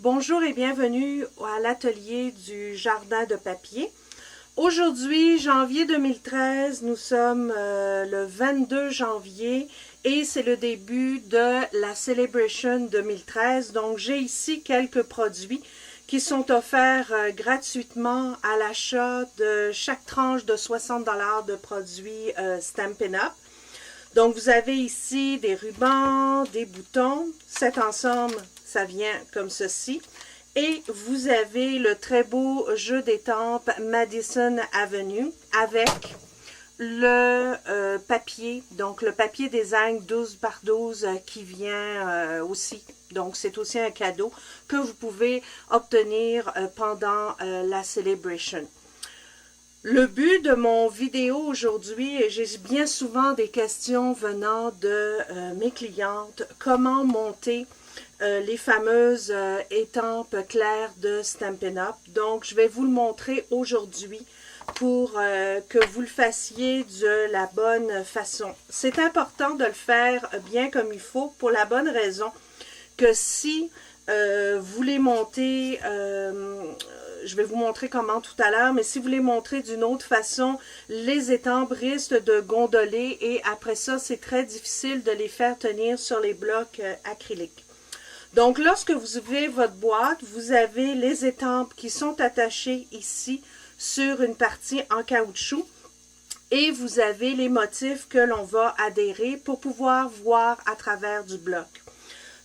Bonjour et bienvenue à l'atelier du jardin de papier. Aujourd'hui, janvier 2013, nous sommes le 22 janvier et c'est le début de la Celebration 2013. Donc, j'ai ici quelques produits qui sont offerts gratuitement à l'achat de chaque tranche de 60 $ de produits Stampin' Up! Donc, vous avez ici des rubans, des boutons. Cet ensemble, ça vient comme ceci. Et vous avez le très beau jeu d'étampes Madison Avenue avec le papier, donc le papier design 12 par 12 qui vient aussi. Donc, c'est aussi un cadeau que vous pouvez obtenir pendant la Celebration. Le but de mon vidéo aujourd'hui, et j'ai bien souvent des questions venant de mes clientes, comment monter les fameuses étampes claires de Stampin' Up! Donc, je vais vous le montrer aujourd'hui pour que vous le fassiez de la bonne façon. C'est important de le faire bien comme il faut pour la bonne raison que si vous les montez, je vais vous montrer comment tout à l'heure, mais si vous les montrez d'une autre façon, les étampes risquent de gondoler et après ça, c'est très difficile de les faire tenir sur les blocs acryliques. Donc, lorsque vous ouvrez votre boîte, vous avez les étampes qui sont attachées ici sur une partie en caoutchouc et vous avez les motifs que l'on va adhérer pour pouvoir voir à travers du bloc.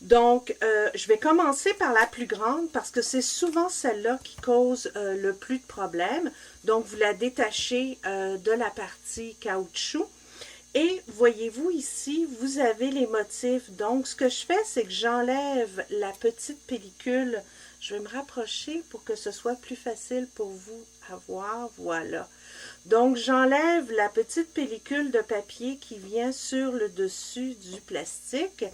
Donc, je vais commencer par la plus grande parce que c'est souvent celle-là qui cause le plus de problèmes. Donc, vous la détachez de la partie caoutchouc. Et voyez-vous ici, vous avez les motifs. Donc, ce que je fais, c'est que j'enlève la petite pellicule. Je vais me rapprocher pour que ce soit plus facile pour vous à voir. Voilà. Donc, j'enlève la petite pellicule de papier qui vient sur le dessus du plastique.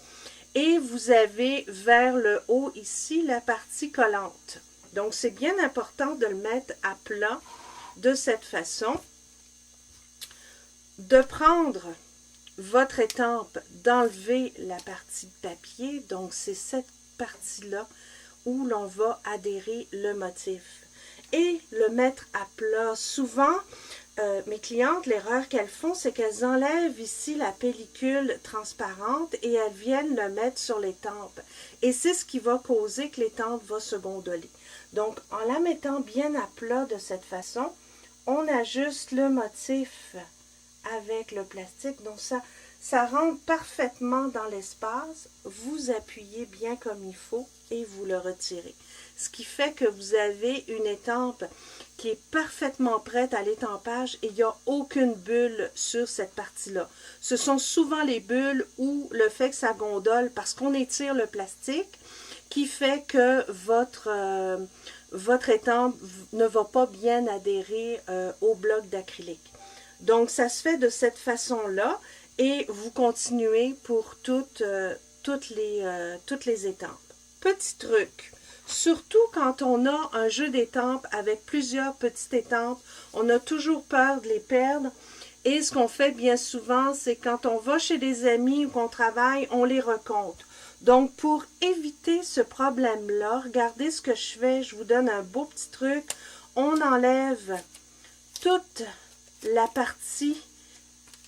Et vous avez vers le haut ici la partie collante. Donc, c'est bien important de le mettre à plat de cette façon. De prendre votre étampe, d'enlever la partie de papier. Donc, c'est cette partie-là où l'on va adhérer le motif. Et le mettre à plat. Souvent, mes clientes, l'erreur qu'elles font, c'est qu'elles enlèvent ici la pellicule transparente et elles viennent le mettre sur l'étampe. Et c'est ce qui va causer que l'étampe va se gondoler. Donc, en la mettant bien à plat de cette façon, on ajuste le motif avec le plastique. Donc, ça rentre parfaitement dans l'espace. Vous appuyez bien comme il faut et vous le retirez. Ce qui fait que vous avez une étampe qui est parfaitement prête à l'étampage et il n'y a aucune bulle sur cette partie-là. Ce sont souvent les bulles ou le fait que ça gondole parce qu'on étire le plastique qui fait que votre étampe ne va pas bien adhérer au bloc d'acrylique. Donc, ça se fait de cette façon-là et vous continuez pour toutes les étampes. Petit truc. Surtout quand on a un jeu d'étampes avec plusieurs petites étampes, on a toujours peur de les perdre. Et ce qu'on fait bien souvent, c'est quand on va chez des amis ou qu'on travaille, on les recompte. Donc, pour éviter ce problème-là, regardez ce que je fais. Je vous donne un beau petit truc. On enlève toute la partie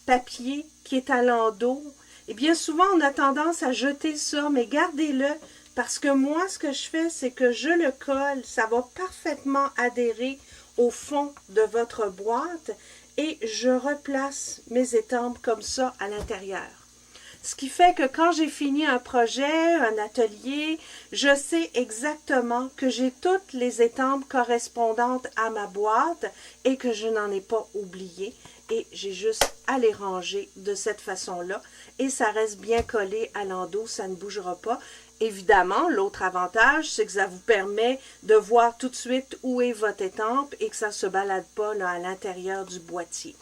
papier qui est à l'endos. Et bien souvent, on a tendance à jeter ça, mais gardez-le. Parce que moi, ce que je fais, c'est que je le colle, ça va parfaitement adhérer au fond de votre boîte et je replace mes étampes comme ça à l'intérieur. Ce qui fait que quand j'ai fini un projet, un atelier, je sais exactement que j'ai toutes les étampes correspondantes à ma boîte et que je n'en ai pas oublié. Et j'ai juste à les ranger de cette façon-là et ça reste bien collé à l'endos, ça ne bougera pas. Évidemment, l'autre avantage, c'est que ça vous permet de voir tout de suite où est votre étampe et que ça ne se balade pas là, à l'intérieur du boîtier.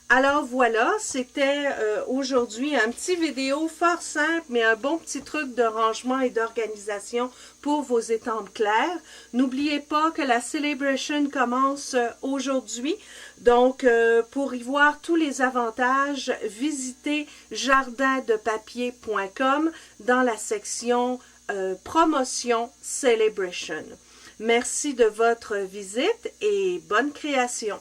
Alors voilà, c'était aujourd'hui un petit vidéo fort simple, mais un bon petit truc de rangement et d'organisation pour vos étampes claires. N'oubliez pas que la Celebration commence aujourd'hui. Donc, pour y voir tous les avantages, visitez jardindepapier.com dans la section promotion Celebration. Merci de votre visite et bonne création.